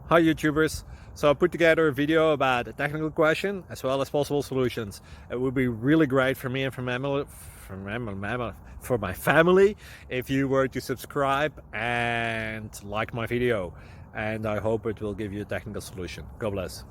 Hi YouTubers! So I put together a video about a technical question as well as possible solutions. It would be really great for me and for my family if you were to subscribe and like my video, and I hope it will give you a technical solution. God bless.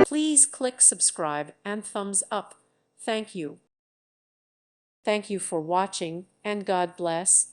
Please click subscribe and thumbs up. Thank you. Thank you for watching, and God bless.